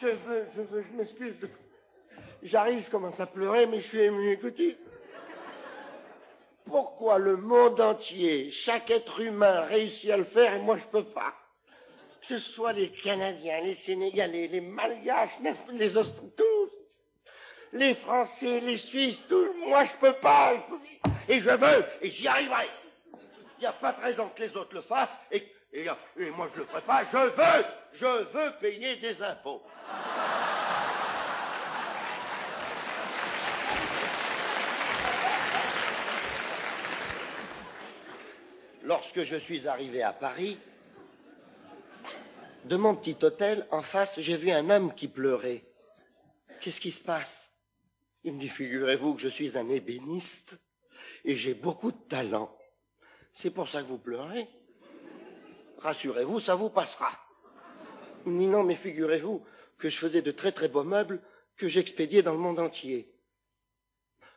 Je m'excuse. J'arrive, je commence à pleurer, mais je suis ému. Écoutez, pourquoi le monde entier, chaque être humain réussit à le faire et moi je peux pas? Que ce soit les Canadiens, les Sénégalais, les Malgaches, même les Australiens, tous, les Français, les Suisses, tous, moi je peux pas. Et je veux, et j'y arriverai. Il n'y a pas de raison que les autres le fassent et moi je le ferai pas. Je veux payer des impôts. Lorsque je suis arrivé à Paris, de mon petit hôtel, en face, j'ai vu un homme qui pleurait. Qu'est-ce qui se passe? Il me dit, figurez-vous que je suis un ébéniste et j'ai beaucoup de talent. C'est pour ça que vous pleurez? Rassurez-vous, ça vous passera. Il me dit, non, mais figurez-vous que je faisais de très très beaux meubles que j'expédiais dans le monde entier.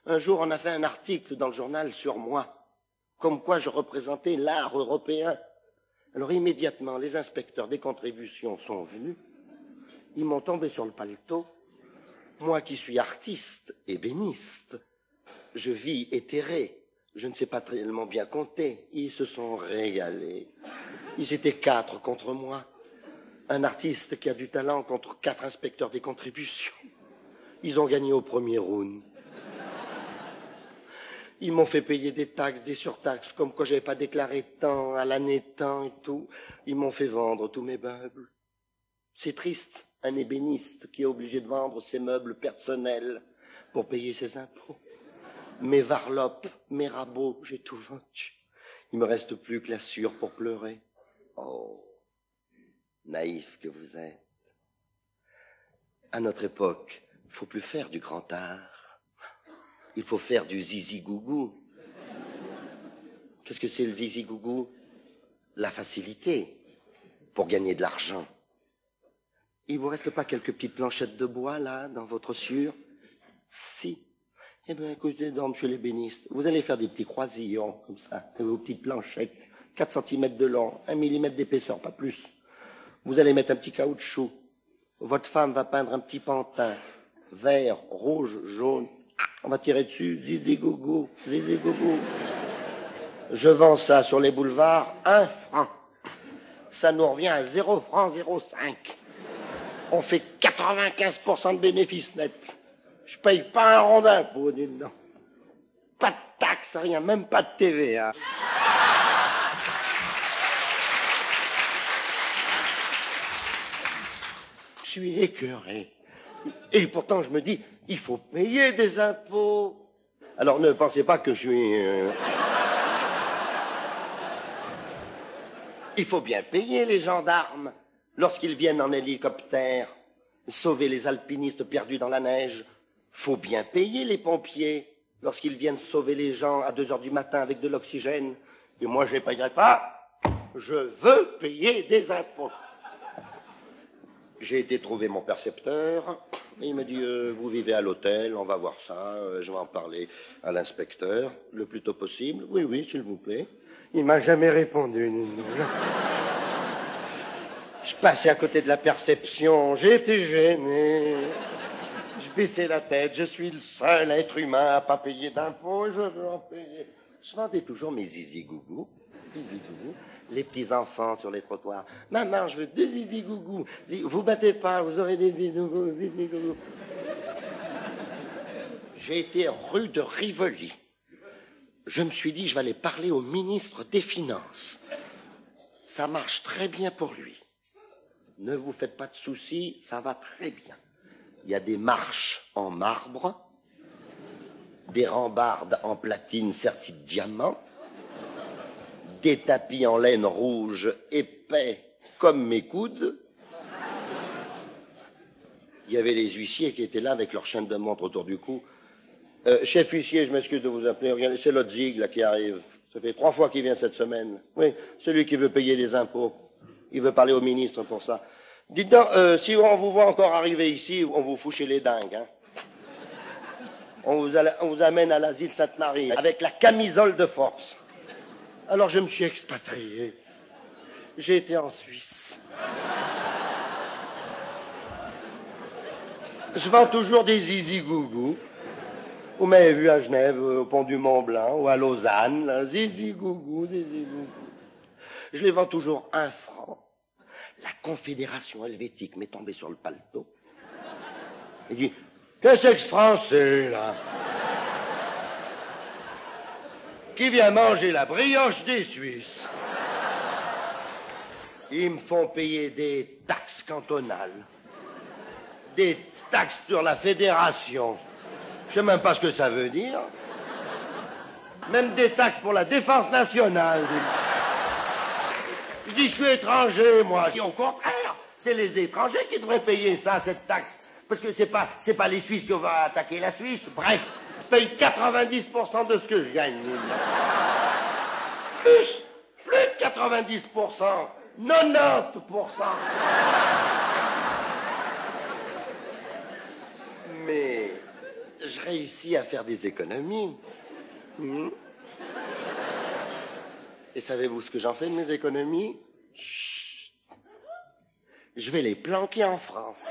Un jour, on a fait un article dans le journal sur moi, comme quoi je représentais l'art européen. Alors immédiatement, les inspecteurs des contributions sont venus, ils m'ont tombé sur le paletot. Moi qui suis artiste, ébéniste, je vis éthéré, je ne sais pas tellement bien compter. Ils se sont régalés. Ils étaient 4 contre moi. Un artiste qui a du talent contre 4 inspecteurs des contributions. Ils ont gagné au premier round. Ils m'ont fait payer des taxes, des surtaxes, comme quoi j'avais pas déclaré tant, à l'année tant et tout. Ils m'ont fait vendre tous mes meubles. C'est triste, un ébéniste qui est obligé de vendre ses meubles personnels pour payer ses impôts. Mes varlopes, mes rabots, j'ai tout vendu. Il me reste plus que la sueur pour pleurer. Oh, naïf que vous êtes. À notre époque, il faut plus faire du grand art. Il faut faire du zizi-gougou. Qu'est-ce que c'est le zizi-gougou? La facilité pour gagner de l'argent. Il vous reste pas quelques petites planchettes de bois, là, dans votre sueur? Si. Eh bien, écoutez, donc, monsieur l'ébéniste, vous allez faire des petits croisillons, comme ça, avec vos petites planchettes, 4 cm de long, 1 mm d'épaisseur, pas plus. Vous allez mettre un petit caoutchouc. Votre femme va peindre un petit pantin, vert, rouge, jaune. On va tirer dessus, zizi gougou, zizi gougou. Je vends ça sur les boulevards, 1 franc. Ça nous revient à 0 franc 0,5. On fait 95% de bénéfices nets. Je paye pas un rond d'impôt, dis donc. Pas de taxes, rien, même pas de TVA. Je suis écœuré. Et pourtant, je me dis, il faut payer des impôts. Alors ne pensez pas que je suis... Il faut bien payer les gendarmes lorsqu'ils viennent en hélicoptère sauver les alpinistes perdus dans la neige. Faut bien payer les pompiers lorsqu'ils viennent sauver les gens à 2 heures du matin avec de l'oxygène. Et moi, je ne les payerai pas. Je veux payer des impôts. J'ai été trouver mon percepteur. Il me dit, vous vivez à l'hôtel, on va voir ça. Je vais en parler à l'inspecteur le plus tôt possible. Oui, oui, s'il vous plaît. Il m'a jamais répondu. Je passais à côté de la perception. J'ai été gêné. Je baissais la tête. Je suis le seul être humain à pas payer d'impôts. Je veux en payer. Je vendais toujours mes zizi-gougou. Zizi-gougou. Les petits-enfants sur les trottoirs. Maman, je veux 2 zizi-gougou. Vous battez pas, vous aurez des zizi-gougou, zizi-gougou. J'ai été rue de Rivoli. Je me suis dit, je vais aller parler au ministre des Finances. Ça marche très bien pour lui. Ne vous faites pas de soucis, ça va très bien. Il y a des marches en marbre, des rambardes en platine serties de diamants, des tapis en laine rouge épais comme mes coudes. Il y avait les huissiers qui étaient là avec leur chaîne de montre autour du cou. Chef huissier, je m'excuse de vous appeler. Regardez, c'est l'autre zig là qui arrive. Ça fait 3 fois qu'il vient cette semaine. Oui, celui qui veut payer des impôts. Il veut parler au ministre pour ça. Dites donc, si on vous voit encore arriver ici, on vous fout chez les dingues. Hein. On vous amène à l'asile Sainte-Marie avec la camisole de force. Alors je me suis expatrié. J'ai été en Suisse. Je vends toujours des zizi-gougou. Vous m'avez vu à Genève, au pont du Mont-Blanc, ou à Lausanne, là, zizi-gougou, zizi-gougou. Je les vends toujours 1 franc. La Confédération helvétique m'est tombée sur le paletot. Il dit, qu'est-ce que ce français, là? Qui vient manger la brioche des Suisses? Ils me font payer des taxes cantonales, des taxes sur la fédération. Je sais même pas ce que ça veut dire. Même des taxes pour la défense nationale. Je dis, je suis étranger, moi. Je dis, au contraire, c'est les étrangers qui devraient payer ça, cette taxe. Parce que c'est pas les Suisses qui vont attaquer la Suisse. Bref, je paye 90% de ce que je gagne. Plus de 90%. 90%. Mais je réussis à faire des économies. Et savez-vous ce que j'en fais de mes économies? Chut. Je vais les planquer en France.